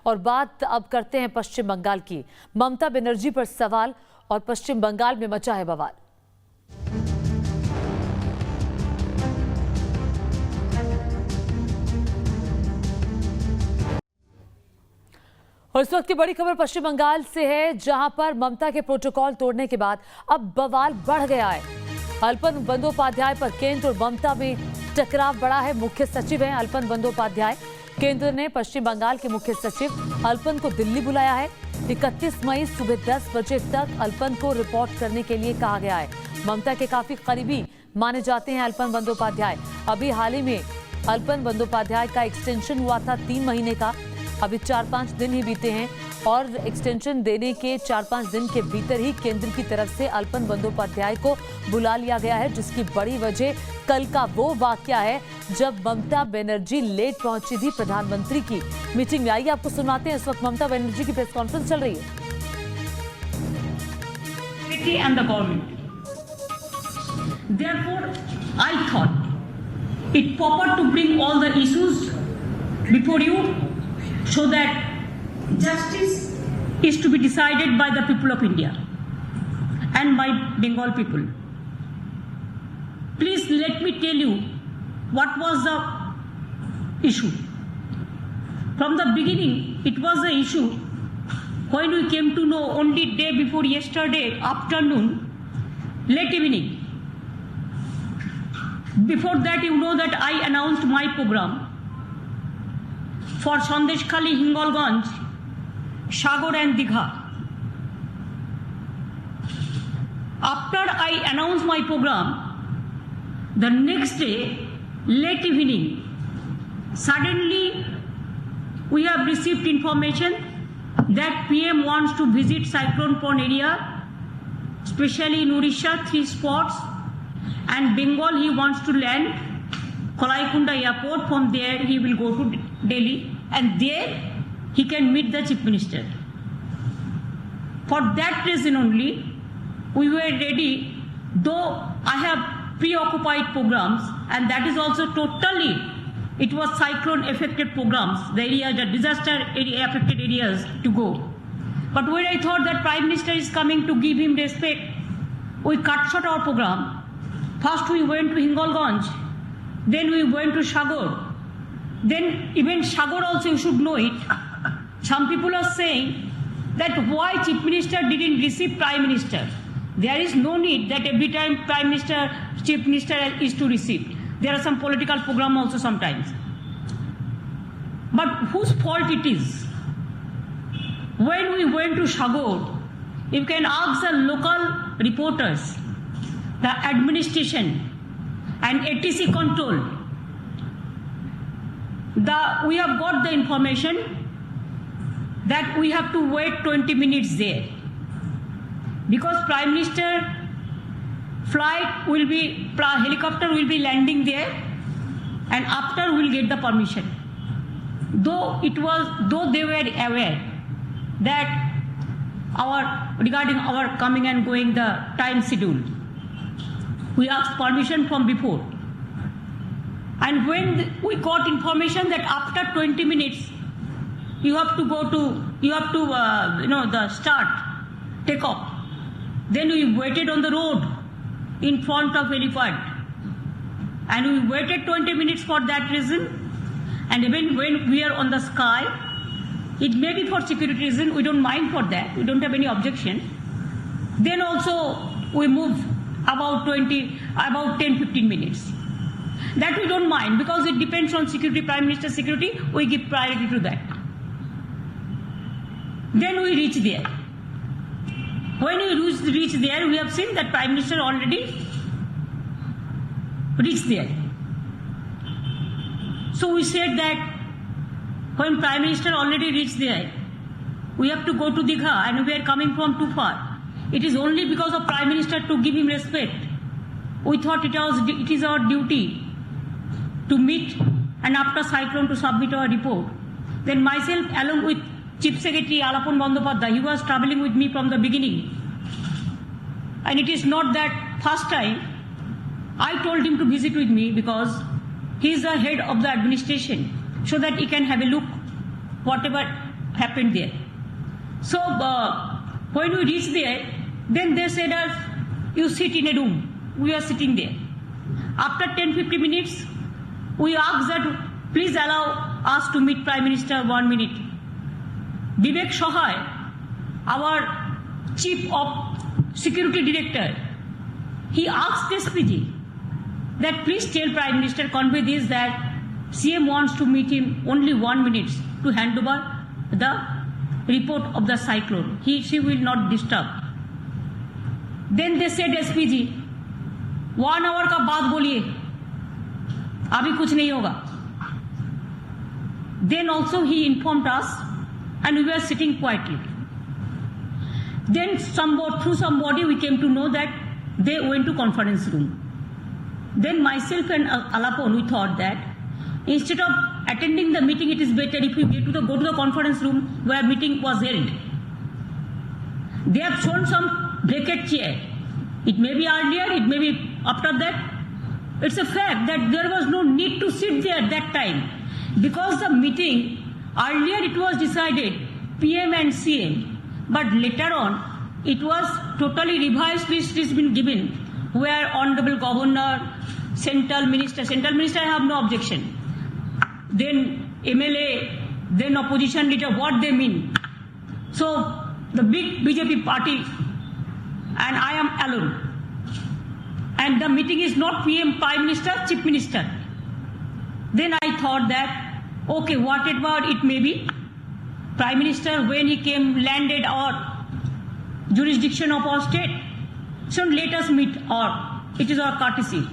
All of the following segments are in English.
और बात अब करते हैं पश्चिम बंगाल की। ममता बनर्जी पर सवाल और पश्चिम बंगाल में मचा है बवाल। और इस वक्त की बड़ी खबर पश्चिम बंगाल से है, जहां पर ममता के प्रोटोकॉल तोड़ने के बाद अब बवाल बढ़ गया है। अल्पन बंदोपाध्याय पर केंद्र और ममता में टकराव बढ़ा है। मुख्य सचिव हैं अल्पन बंदोपाध्याय। केंद्र ने पश्चिम बंगाल के मुख्य सचिव अल्पन को दिल्ली बुलाया है। 31 मई सुबह 10 बजे तक अल्पन को रिपोर्ट करने के लिए कहा गया है। ममता के काफी करीबी माने जाते हैं अल्पन बंदोपाध्याय। अभी हाल ही में अल्पन बंदोपाध्याय का एक्सटेंशन हुआ था 3 महीने का। अभी 4-5 दिन ही बीते हैं और एक्सटेंशन देने के 4-5 दिन के भीतर ही केंद्र की तरफ से अल्पन बंदोपाध्याय को बुला लिया गया है, जिसकी बड़ी वजह कल का वो वाकया है जब ममता बनर्जी लेट पहुंची थी प्रधानमंत्री की मीटिंग में। आइए आपको सुनाते हैं, इस वक्त ममता बनर्जी की प्रेस कॉन्फ्रेंस चल रही है। And the government. Therefore, I thought it proper to bring all the issues before you, so that justice is to be decided by the people of India and by Bengal people. Please let me tell you what was the issue. From the beginning, it was the issue when we came to know only day before yesterday afternoon, late evening. Before that, you know that I announced my program for Sandeshkhali, Hingolganj, Sagar and Digha. After I announced my program, the next day, late evening, suddenly we have received information that PM wants to visit cyclone prone area, especially in Odisha, 3 spots, and Bengal he wants to land Kolaikunda airport. From there he will go to Delhi and there he can meet the Chief Minister. For that reason only we were ready, though I have preoccupied programs, and that is also totally, it was cyclone affected programs, the area, the disaster area affected areas to go. But when I thought that Prime Minister is coming to give him respect, we cut short our program. First we went to Hingolganj, then we went to Sagar. Then even Sagar also, you should know it. Some people are saying that why Chief Minister didn't receive Prime Minister. There is no need that every time Prime Minister, Chief Minister is to receive. There are some political program also sometimes. But whose fault it is? When we went to Sagar, you can ask the local reporters, the administration and ATC control. We have got the information that we have to wait 20 minutes there because Prime Minister flight will be, helicopter will be landing there, and after we'll get the permission. Though they were aware that regarding our coming and going the time schedule, we asked permission from before. And when we got information that after 20 minutes you have to the start, take off. Then we waited on the road in front of helipad. And we waited 20 minutes for that reason. And even when we are on the sky, it may be for security reason, we don't mind for that. We don't have any objection. Then also we move about 10-15 minutes. That we don't mind because it depends on security, Prime Minister's security, we give priority to that. Then we reach there. When we reach there, we have seen that Prime Minister already reached there. So we said that when Prime Minister already reached there, we have to go to Digha and we are coming from too far. It is only because of Prime Minister to give him respect. We thought it is our duty to meet and after cyclone to submit our report. Then myself along with Chief Secretary Alapon Bandyopadhyay, he was traveling with me from the beginning. And it is not that first time I told him to visit with me because he is the head of the administration, so that he can have a look whatever happened there. So when we reached there, then they said us, you sit in a room. We are sitting there. After 10-15 minutes, we asked that please allow us to meet Prime Minister 1 minute. Vivek Shohay, our Chief of Security Director, he asked SPG that please tell Prime Minister, convey this that CM wants to meet him only 1 minute to hand over the report of the cyclone. She will not disturb. Then they said SPG, 1 hour का बात बोलिए, अभी कुछ नहीं होगा. Then also he informed us, and we were sitting quietly. Then through somebody we came to know that they went to conference room. Then myself and Alapon, we thought that instead of attending the meeting, it is better if we go to the conference room where meeting was held. They have shown some bracket chair. It may be earlier, it may be after that. It's a fact that there was no need to sit there at that time, because the meeting, earlier it was decided PM and CM, but later on it was totally revised list has been given, where Honorable Governor, Central Minister I have no objection, then MLA, then opposition leader, what they mean. So the big BJP party and I am alone. And the meeting is not PM, Prime Minister, Chief Minister. Then I thought that, okay, whatever it may be, Prime Minister, when he came, landed our jurisdiction of our state, so let us meet, or it is our courtesy,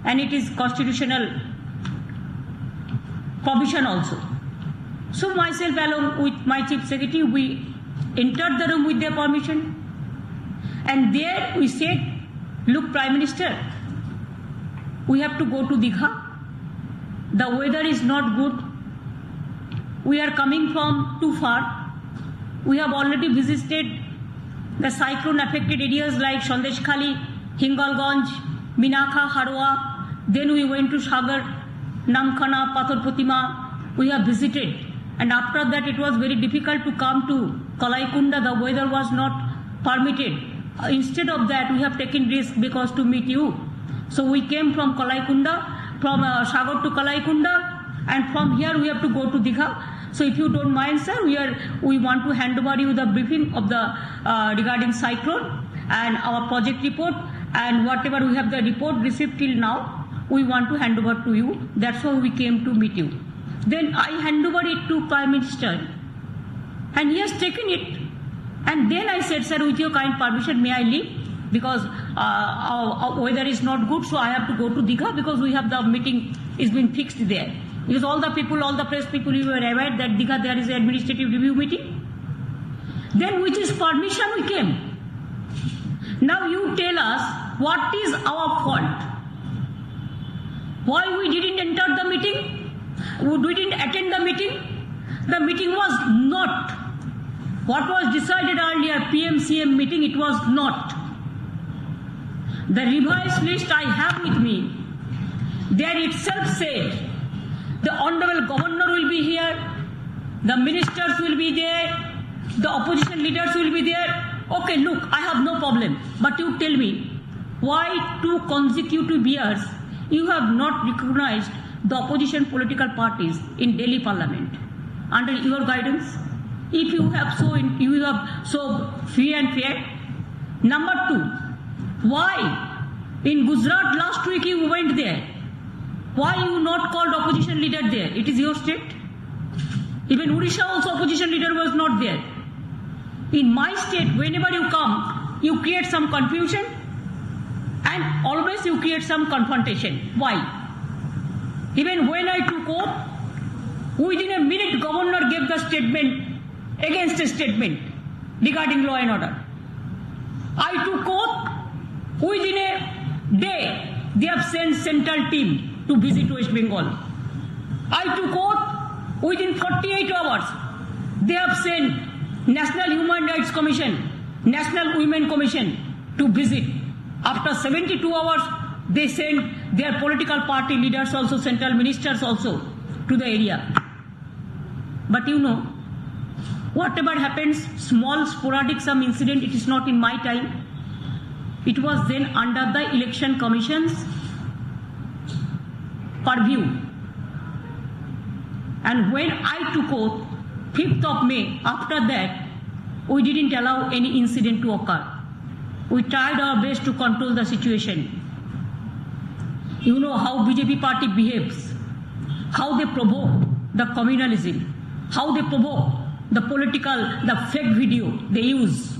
and it is constitutional provision also. So myself along with my Chief Secretary, we entered the room with their permission, and there we said, look, Prime Minister, we have to go to Digha. The weather is not good. We are coming from too far. We have already visited the cyclone affected areas like Sandeshkhali, Hingalganj, Minakha, Harwa. Then we went to Sagar, Namkhana, Pathor Pratima. We have visited. And after that, it was very difficult to come to Kalaikunda. The weather was not permitted. Instead of that, we have taken risk because to meet you. So we came from Kalaikunda, from Sagar to Kalaikunda, and from here we have to go to Digha. So if you don't mind, sir, we want to hand over you the briefing of the regarding cyclone and our project report, and whatever we have the report received till now, we want to hand over to you. That's why we came to meet you. Then I hand over it to Prime Minister, and he has taken it. And then I said, sir, with your kind permission, may I leave? Because our weather is not good, so I have to go to Digha because we have the meeting is been fixed there. Because all the people, all the press people, you were aware that Digha there is an administrative review meeting. Then with his permission we came. Now you tell us what is our fault? Why we didn't enter the meeting? We didn't attend the meeting? The meeting was not what was decided earlier, PM-CM meeting, it was not. The revised list I have with me, there itself said, the Honorable Governor will be here, the ministers will be there, the opposition leaders will be there. Okay, look, I have no problem. But you tell me, why 2 consecutive years you have not recognized the opposition political parties in Delhi Parliament under your guidance? If you have so free and fair. Number 2, why in Gujarat last week you went there? Why you not called opposition leader there? It is your state. Even Odisha also opposition leader was not there. In my state, whenever you come, you create some confusion and always you create some confrontation. Why? Even when I took oath, within a minute governor gave the statement against a statement regarding law and order. I took oath, within a day they have sent central team to visit West Bengal. I took oath, within 48 hours they have sent National Human Rights Commission, National Women Commission to visit. After 72 hours they sent their political party leaders also, central ministers also to the area. But you know, Whatever happens, small sporadic some incident, it is not in my time. It was then under the Election Commission's purview. And when I took oath, 5th of May, after that, we didn't allow any incident to occur. We tried our best to control the situation. You know how BJP party behaves, how they provoke the communalism, how they provoke the political, the fake video they use.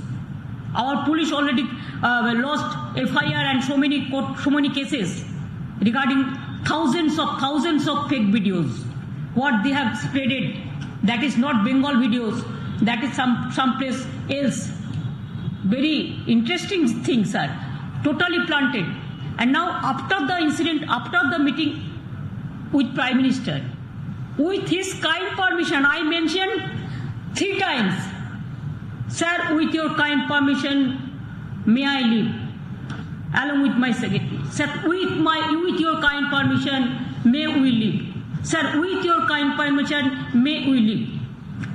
Our police already lost FIR and so many cases regarding thousands of fake videos. What they have spreaded, that is not Bengal videos, that is some place else. Very interesting things are totally planted. And now after the incident, after the meeting with Prime Minister, with his kind permission, I mentioned 3 times, sir, with your kind permission, may I leave? Along with my secretary. Sir, with your kind permission, may we leave? Sir, with your kind permission, may we leave?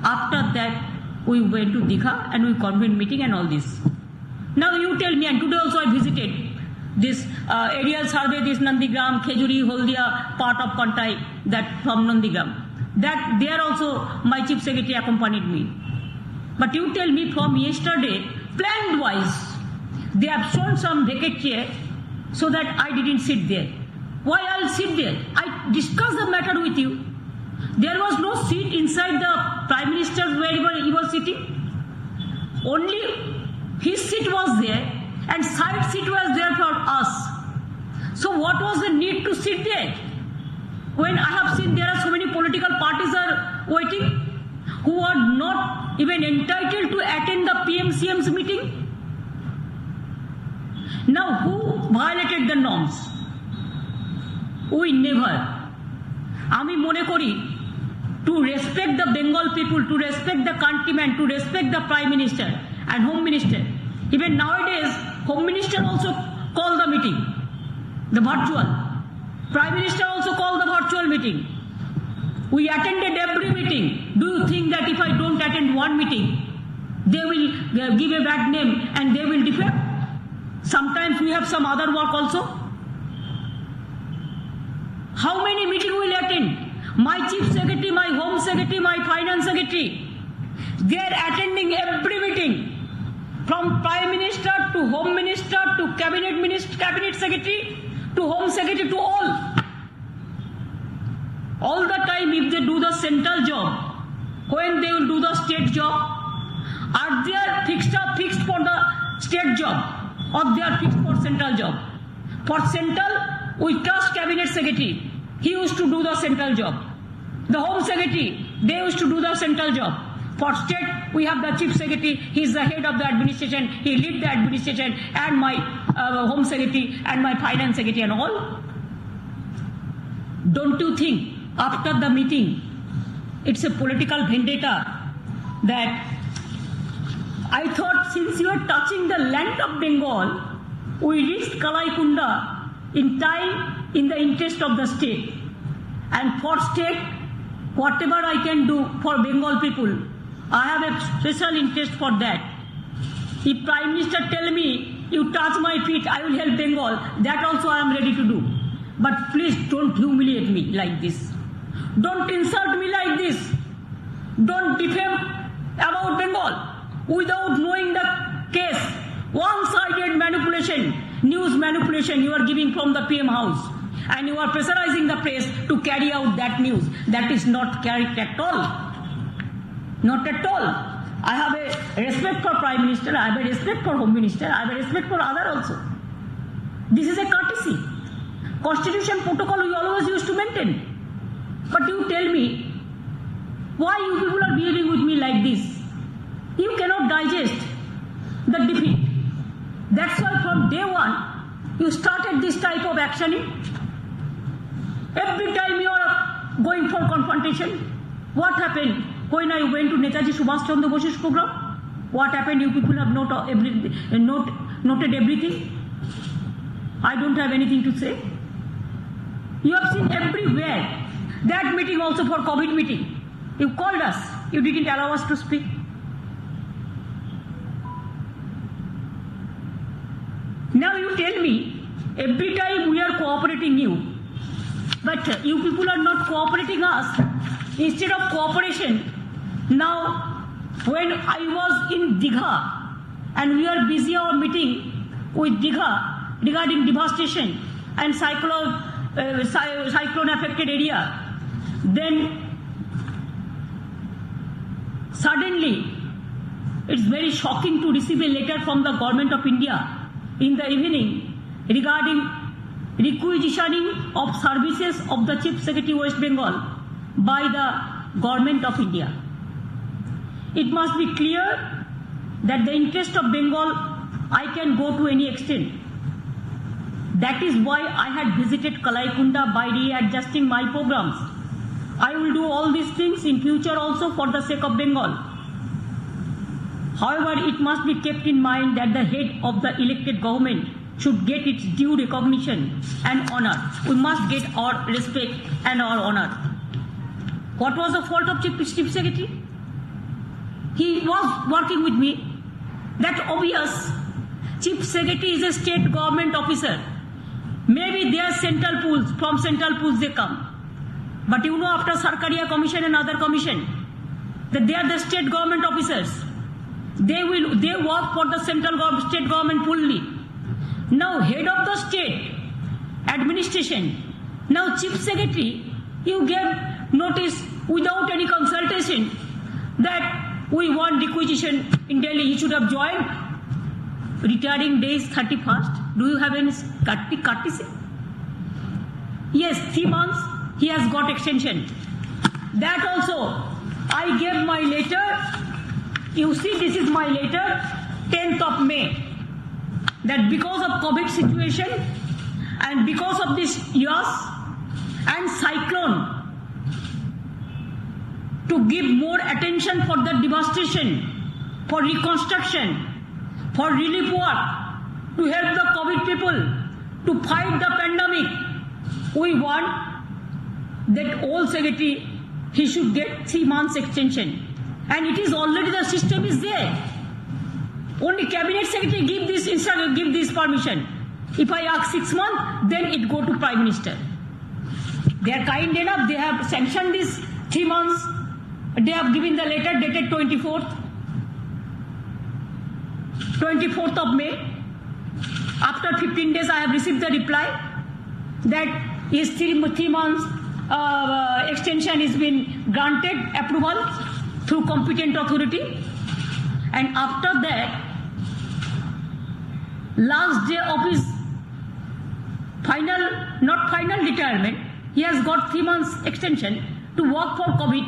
After that, we went to Digha and we convened meeting and all this. Now you tell me, and today also I visited this aerial survey, this Nandigram, Khejuri, Holdia, part of Kontai, that from Nandigram. That there also my chief secretary accompanied me. But you tell me from yesterday, planned wise, they have shown some vacant chair so that I didn't sit there. Why I'll sit there? I discussed the matter with you. There was no seat inside the Prime Minister wherever he was sitting. Only his seat was there and side seat was there for us. So what was the need to sit there? When I have seen there are so many political parties are waiting who are not even entitled to attend the PMCM's meeting. Now who violated the norms? We never. Ami mone kori, to respect the Bengal people, to respect the countrymen, to respect the Prime Minister and Home Minister. Even nowadays, Home Minister also called the meeting, the virtual. Prime Minister also called the virtual meeting. We attended every meeting. Do you think that if I don't attend one meeting, they will give a bad name and they will defect? Sometimes we have some other work also. How many meetings will attend? My chief secretary, my home secretary, my finance secretary, they are attending every meeting. From Prime Minister to Home Minister to Cabinet Minister, Cabinet Secretary to Home Secretary to all. All the time if they do the central job, when they will do the state job, are they fixed for the state job or they are fixed for central job? For central, we trust Cabinet Secretary. He used to do the central job. The Home Secretary, they used to do the central job. For state, we have the Chief Secretary, he is the head of the administration, he leads the administration, and my Home Secretary and my Finance Secretary and all. Don't you think after the meeting, it's a political vendetta that I thought since you are touching the land of Bengal, we reached Kalaikunda in time in the interest of the state. And for state, whatever I can do for Bengal people, I have a special interest for that. If Prime Minister tell me, you touch my feet, I will help Bengal, that also I am ready to do. But please don't humiliate me like this. Don't insult me like this. Don't defame about Bengal without knowing the case. One-sided manipulation, news manipulation you are giving from the PM house. And you are pressurizing the press to carry out that news. That is not correct at all. Not at all. I have a respect for Prime Minister, I have a respect for Home Minister, I have a respect for other also. This is a courtesy. Constitution protocol we always used to maintain. But you tell me, why you people are behaving with me like this? You cannot digest the defeat. That's why from day one, you started this type of actioning. Every time you are going for confrontation, what happened when I went to Netaji Subhash Chandra Bose's program? What happened? You people have noted everything. I don't have anything to say. You have seen everywhere. That meeting also for COVID meeting. You called us. You didn't allow us to speak. me, every time we are cooperating you, but you people are not cooperating us. Instead of cooperation, now when I was in Digha and we are busy our meeting with Digha regarding devastation and cyclone affected area, then suddenly it's very shocking to receive a letter from the Government of India in the evening regarding requisitioning of services of the Chief Secretary West Bengal by the Government of India. It must be clear that the interest of Bengal I can go to any extent. That is why I had visited Kalaikunda by readjusting my programs. I will do all these things in future also for the sake of Bengal. However, it must be kept in mind that the head of the elected government should get its due recognition and honor. We must get our respect and our honor. What was the fault of Chief Secretary? He was working with me. That's obvious. Chief Secretary is a state government officer. Maybe they are central pools, from central pools they come. But you know, after Sarkaria Commission and other commission, that they are the state government officers. They work for the state government fully. Now head of the state administration, now Chief Secretary, you gave notice without any consultation that we want requisition in Delhi. He should have joined. Retiring day is 31st. Do you have any courtesy? Yes, 3 months he has got extension. That also, I gave my letter. You see, this is my letter, 10th of May. That because of COVID situation and because of this Yas and cyclone, to give more attention for the devastation, for reconstruction, for relief work, to help the COVID people, to fight the pandemic, we want that all secretary, he should get 3 months extension. And it is already, the system is there. Only cabinet secretary give this permission. If I ask 6 months, then it go to Prime Minister. They are kind enough, they have sanctioned this 3 months. They have given the letter dated 24th of May. After 15 days, I have received the reply that is 3 months extension is been granted approval through competent authority. And after that, last day of his not final retirement, he has got 3 months extension to work for COVID,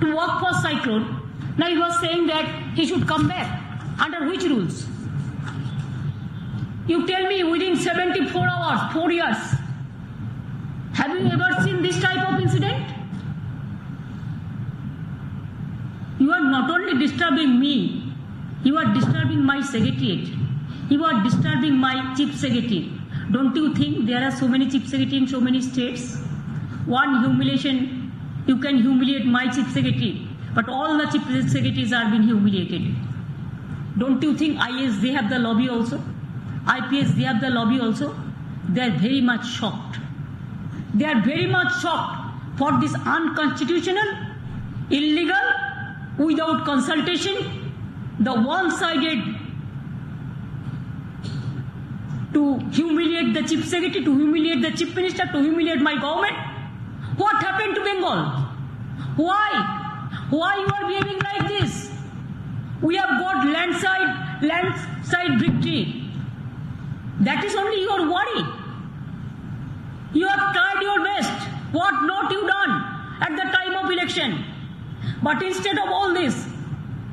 to work for cyclone. Now he was saying that he should come back. Under which rules? You tell me within 74 hours, 4 years. Have you ever seen this type of incident? You are not only disturbing me, you are disturbing my secretariat. You are disturbing my chief secretary. Don't you think there are so many chief secretaries in so many states? One humiliation, you can humiliate my chief secretary, but all the chief secretaries are being humiliated. Don't you think IAS, they have the lobby also? IPS, they have the lobby also? They are very much shocked. They are very much shocked for this unconstitutional, illegal, without consultation, the one-sided to humiliate the chief secretary, to humiliate the chief minister, to humiliate my government. What happened to Bengal? Why? Why you are behaving like this? We have got landslide victory. That is only your worry. You have tried your best. What not you done at the time of election? But instead of all this,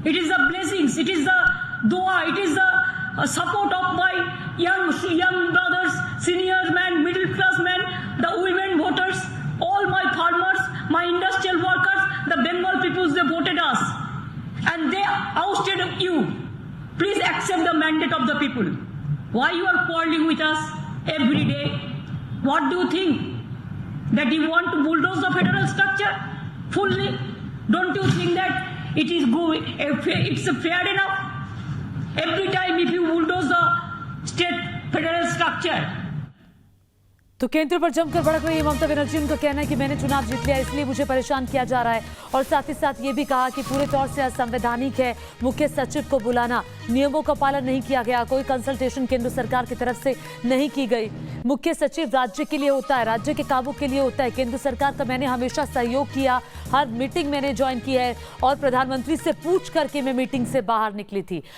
it is the blessings, it is the dua, it is the support of my young brothers, senior men, middle class men, the women voters, all my farmers, my industrial workers, the Bengal peoples, they voted us. And they ousted you. Please accept the mandate of the people. Why you are quarreling with us every day? What do you think? That you want to bulldoze the federal structure fully? Don't you think that it is it's fair enough? Every time if you bulldoze the state federal structure. तो केंद्र पर जमकर भड़क रही है ममता बनर्जी। उनका कहना है कि मैंने चुनाव जीत लिया, इसलिए मुझे परेशान किया जा रहा है। और साथ ही साथ ये भी कहा कि पूरे तौर से असंवैधानिक है मुख्य सचिव को बुलाना, नियमों का पालन नहीं किया गया, कोई कंसल्टेशन केंद्र सरकार की तरफ से नहीं की गई। मुख्य सचिव राज्य के लिए होता है, राज्य के काबू के लिए होता है। केंद्र सरकार का मैंने हमेशा सहयोग किया, हर मीटिंग मैंने ज्वाइन की है और प्रधानमंत्री से पूछ करके मैं मीटिंग से बाहर निकली थी।